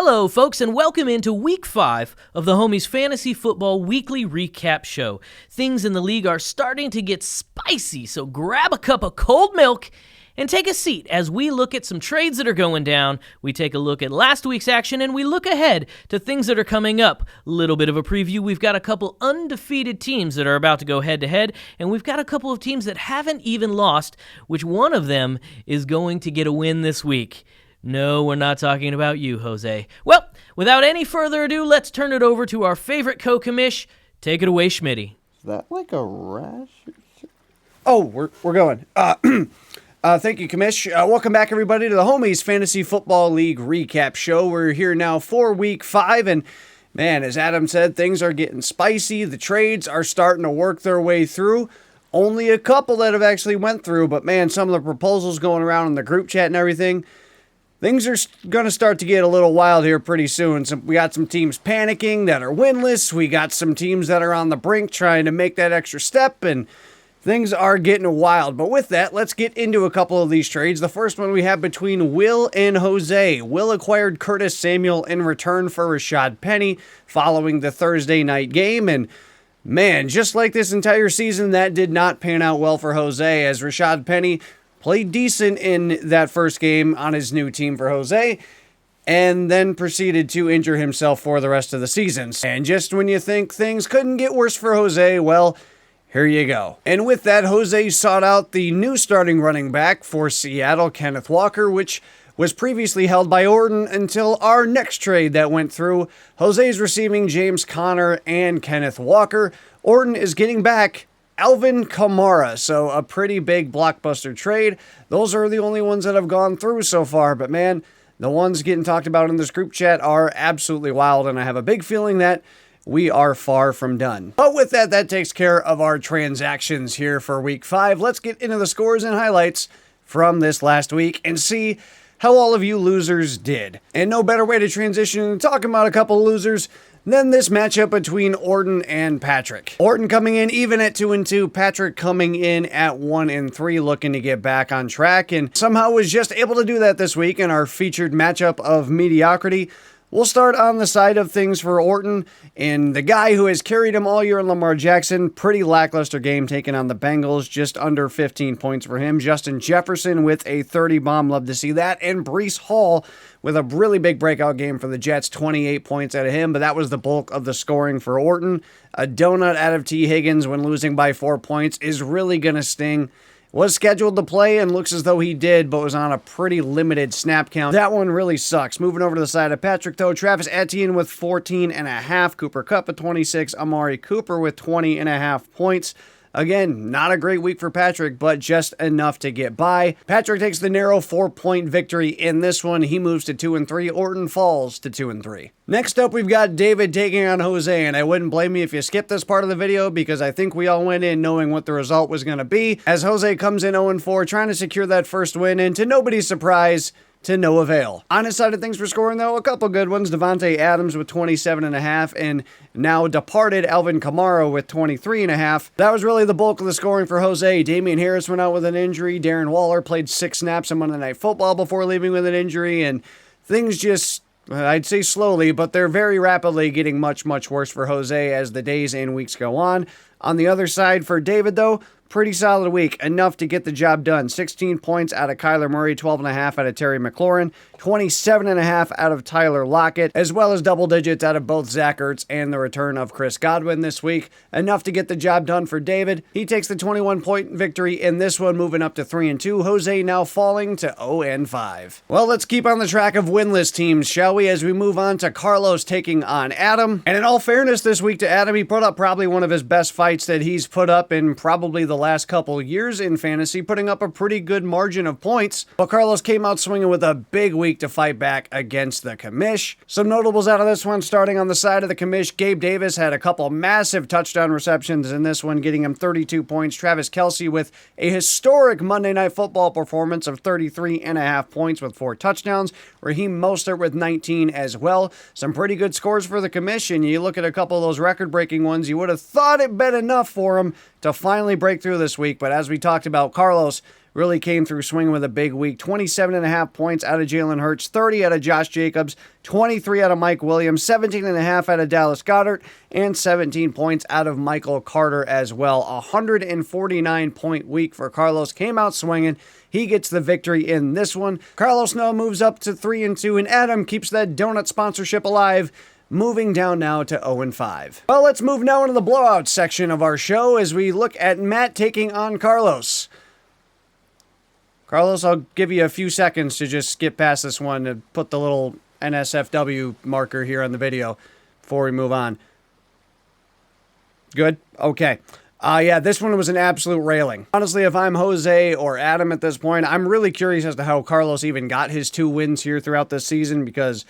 Hello, folks, and welcome into Week 5 of the Homies Fantasy Football Weekly Recap Show. Things in the league are starting to get spicy, so grab a cup of cold milk and take a seat as we look at some trades that are going down, we take a look at last week's action, and we look ahead to things that are coming up. Little bit of a preview. We've got a couple undefeated teams that are about to go head-to-head, and we've got a couple of teams that haven't even lost, which one of them is going to get a win this week. No, we're not talking about you, Jose. Well, without any further ado, let's turn it over to our favorite co-commish. Take it away, Schmitty. Is that like a rash? Oh, we're going. Thank you, Commish. Welcome back, everybody, to the Homies Fantasy Football League Recap Show. We're here now for Week 5, and man, as Adam said, things are getting spicy. The trades are starting to work their way through. Only a couple that have actually went through, but man, some of the proposals going around in the group chat and everything, things are going to start to get a little wild here pretty soon. So we got some teams panicking that are winless. We got some teams that are on the brink trying to make that extra step, and things are getting wild. But with that, let's get into a couple of these trades. The first one we have between Will and Jose. Will acquired Curtis Samuel in return for Rashad Penny following the Thursday night game, and man, just like this entire season, that did not pan out well for Jose, as Rashad Penny played decent in that first game on his new team for Jose, and then proceeded to injure himself for the rest of the season. And just when you think things couldn't get worse for Jose, well, here you go. And with that, Jose sought out the new starting running back for Seattle, Kenneth Walker, which was previously held by Orton until our next trade that went through. Jose's receiving James Conner and Kenneth Walker. Orton is getting back Alvin Kamara, so a pretty big blockbuster trade. Those are the only ones that have gone through so far, but man, the ones getting talked about in this group chat are absolutely wild, and I have a big feeling that we are far from done. But with that, that takes care of our transactions here for Week 5. Let's get into the scores and highlights from this last week and see how all of you losers did. And no better way to transition into talking about a couple of losers than this matchup between Orton and Patrick. Orton coming in even at 2-2, Patrick coming in at 1-3, looking to get back on track, and somehow was just able to do that this week in our featured matchup of mediocrity. We'll start on the side of things for Orton, and the guy who has carried him all year, Lamar Jackson. Pretty lackluster game taking on the Bengals, just under 15 points for him. Justin Jefferson with a 30 bomb, love to see that. And Breece Hall with a really big breakout game for the Jets, 28 points out of him, but that was the bulk of the scoring for Orton. A donut out of T. Higgins when losing by 4 points is really going to sting. Was scheduled to play and looks as though he did, but was on a pretty limited snap count. That one really sucks. Moving over to the side of Patrick, though, Travis Etienne with 14.5, Cooper Kupp at 26, Amari Cooper with 20.5 points. Again, not a great week for Patrick, but just enough to get by. Patrick takes the narrow 4-point victory in this one. He moves to 2-3. Orton falls to 2-3. Next up, we've got David taking on Jose, and I wouldn't blame me if you skipped this part of the video because I think we all went in knowing what the result was going to be, as Jose comes in 0-4, trying to secure that first win, and to nobody's surprise, to no avail. On his side of things for scoring, though, a couple good ones. Devontae Adams with 27.5, and now departed Alvin Kamara with 23.5. That was really the bulk of the scoring for Jose. Damian Harris went out with an injury. Darren Waller played 6 snaps on Monday Night Football before leaving with an injury, and things just, I'd say slowly, but they're very rapidly getting much, much worse for Jose as the days and weeks go on. On the other side for David, though, pretty solid week, enough to get the job done. 16 points out of Kyler Murray, 12.5 out of Terry McLaurin, 27.5 out of Tyler Lockett, as well as double digits out of both Zach Ertz and the return of Chris Godwin this week. Enough to get the job done for David. He takes the 21-point victory in this one, moving up to 3-2. Jose now falling to 0-5. Well, let's keep on the track of winless teams, shall we, as we move on to Carlos taking on Adam. And in all fairness this week to Adam, he put up probably one of his best fights that he's put up in probably the last couple years in fantasy, putting up a pretty good margin of points. But Carlos came out swinging with a big week to fight back against the commish. Some notables out of this one, starting on the side of the commish, Gabe Davis had a couple massive touchdown receptions in this one, getting him 32 points. Travis Kelce with a historic Monday Night Football performance of 33.5 points with 4 touchdowns. Raheem Mostert with 19 as well. Some pretty good scores for the commission. You look at a couple of those record-breaking ones, you would have thought it'd been enough for him to finally break through this week, but as we talked about, Carlos really came through swinging with a big week. 27.5 points out of Jalen Hurts, 30 out of Josh Jacobs, 23 out of Mike Williams, 17.5 out of Dallas Goedert, and 17 points out of Michael Carter as well. 149-point week for Carlos. Came out swinging. He gets the victory in this one. Carlos now moves up to 3-2, and Adam keeps that donut sponsorship alive, moving down now to 0-5. Well, let's move now into the blowout section of our show as we look at Matt taking on Carlos. Carlos, I'll give you a few seconds to just skip past this one to put the little NSFW marker here on the video before we move on. Good? Okay. Yeah, this one was an absolute railing. Honestly, if I'm Jose or Adam at this point, I'm really curious as to how Carlos even got his 2 wins here throughout this season, because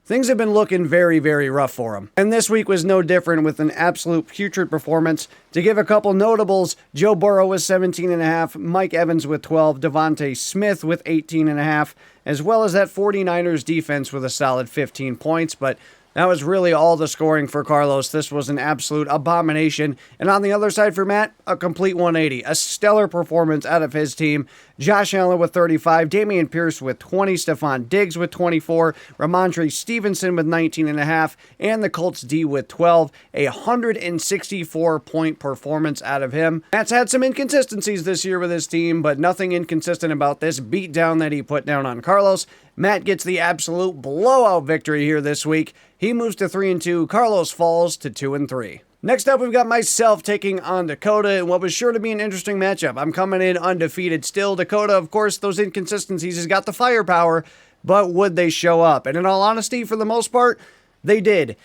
things have been looking very, very rough for him. And this week was no different, with an absolute putrid performance. To give a couple notables, Joe Burrow with 17.5, Mike Evans with 12, Devontae Smith with 18.5, as well as that 49ers defense with a solid 15 points. But that was really all the scoring for Carlos. This was an absolute abomination. And on the other side for Matt, a complete 180. A stellar performance out of his team. Josh Allen with 35, Dameon Pierce with 20, Stephon Diggs with 24, Ramondre Stevenson with 19.5, and the Colts D with 12. A 164-point performance out of him. Matt's had some inconsistencies this year with his team, but nothing inconsistent about this beatdown that he put down on Carlos. Matt gets the absolute blowout victory here this week. He moves to 3-2. Carlos falls to 2-3. Next up, we've got myself taking on Dakota in what was sure to be an interesting matchup. I'm coming in undefeated still. Dakota, of course, those inconsistencies, has got the firepower, but would they show up? And in all honesty, for the most part, they did.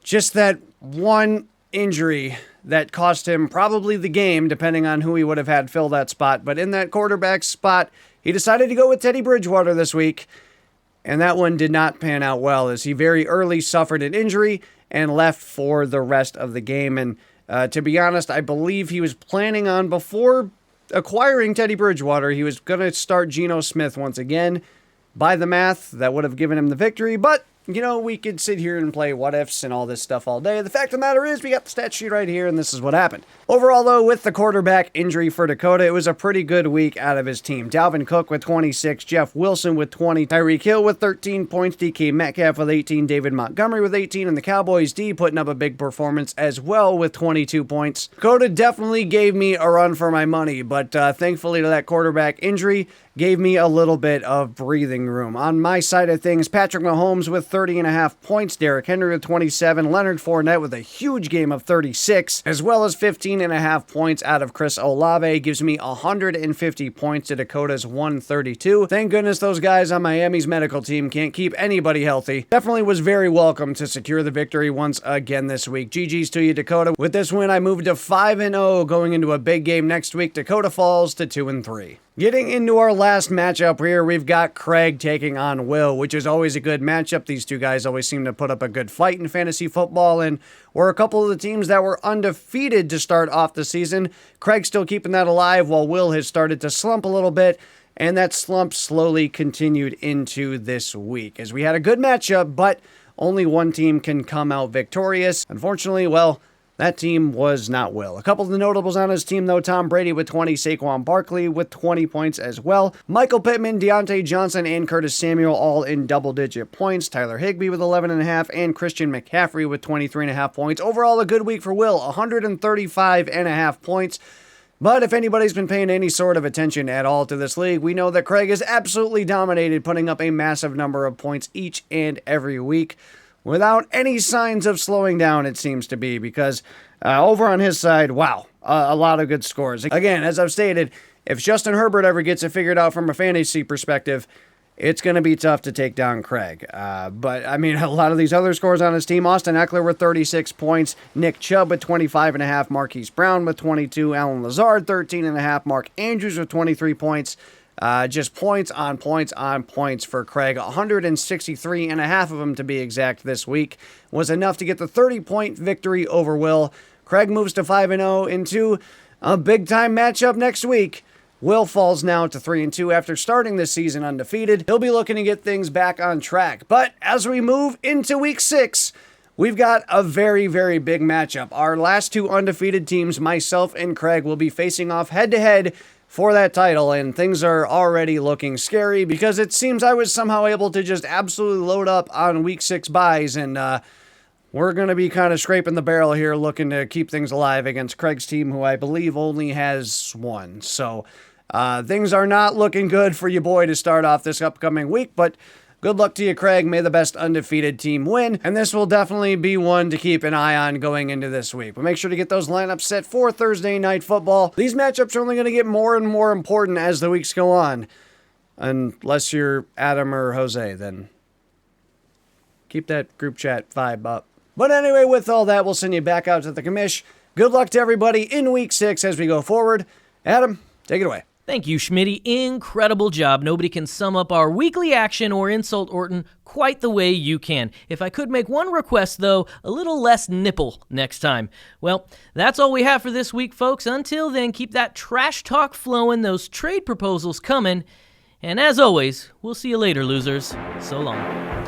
Just that one injury that cost him probably the game, depending on who he would have had fill that spot. But in that quarterback spot, he decided to go with Teddy Bridgewater this week. And that one did not pan out well, as he very early suffered an injury and left for the rest of the game. And to be honest, I believe he was planning on, before acquiring Teddy Bridgewater, he was going to start Geno Smith once again. By the math, that would have given him the victory, but you know, we could sit here and play what ifs and all this stuff all day. The fact of the matter is, we got the stat sheet right here, and this is what happened. Overall, though, with the quarterback injury for Dakota, it was a pretty good week out of his team. Dalvin Cook with 26, Jeff Wilson with 20, Tyreek Hill with 13 points, DK Metcalf with 18, David Montgomery with 18, and the Cowboys D putting up a big performance as well with 22 points. Dakota definitely gave me a run for my money, but thankfully to that quarterback injury, gave me a little bit of breathing room. On my side of things, Patrick Mahomes with 30.5 points, Derrick Henry with 27, Leonard Fournette with a huge game of 36, as well as 15.5 points out of Chris Olave, gives me 150 points to Dakota's 132. Thank goodness those guys on Miami's medical team can't keep anybody healthy. Definitely was very welcome to secure the victory once again this week. GG's to you, Dakota. With this win, I moved to 5-0 going into a big game next week. Dakota falls to 2-3. Getting into our last matchup here, we've got Craig taking on Will, which is always a good matchup. These two guys always seem to put up a good fight in fantasy football, and we're a couple of the teams that were undefeated to start off the season. Craig's still keeping that alive, while Will has started to slump a little bit, and that slump slowly continued into this week, as we had a good matchup, but only one team can come out victorious. Unfortunately, well, that team was not Will. A couple of the notables on his team, though: Tom Brady with 20, Saquon Barkley with 20 points as well. Michael Pittman, Deontay Johnson, and Curtis Samuel all in double-digit points. Tyler Higbee with 11.5, and Christian McCaffrey with 23.5 points. Overall, a good week for Will, 135.5 points. But if anybody's been paying any sort of attention at all to this league, we know that Craig is absolutely dominated, putting up a massive number of points each and every week, without any signs of slowing down, it seems to be, because over on his side, wow, a lot of good scores. Again, as I've stated, if Justin Herbert ever gets it figured out from a fantasy perspective, it's going to be tough to take down Craig. But, I mean, a lot of these other scores on his team: Austin Eckler with 36 points, Nick Chubb with 25.5, Marquise Brown with 22, Alan Lazard 13.5, Mark Andrews with 23 points. Just points on points on points for Craig. 163.5 of them, to be exact, this week was enough to get the 30-point victory over Will. Craig moves to 5-0 into a big-time matchup next week. Will falls now to 3-2 after starting this season undefeated. He'll be looking to get things back on track. But as we move into week 6, we've got a very, very big matchup. Our last two undefeated teams, myself and Craig, will be facing off head-to-head for that title, and things are already looking scary because it seems I was somehow able to just absolutely load up on week 6 buys, and we're going to be kind of scraping the barrel here looking to keep things alive against Craig's team, who I believe only has 1. So things are not looking good for you boy to start off this upcoming week, but good luck to you, Craig. May the best undefeated team win, and this will definitely be one to keep an eye on going into this week. But make sure to get those lineups set for Thursday Night Football. These matchups are only going to get more and more important as the weeks go on. Unless you're Adam or Jose, then keep that group chat vibe up. But anyway, with all that, we'll send you back out to the commish. Good luck to everybody in week 6 as we go forward. Adam, take it away. Thank you, Schmitty. Incredible job. Nobody can sum up our weekly action or insult Orton quite the way you can. If I could make one request, though, a little less nipple next time. Well, that's all we have for this week, folks. Until then, keep that trash talk flowing, those trade proposals coming. And as always, we'll see you later, losers. So long.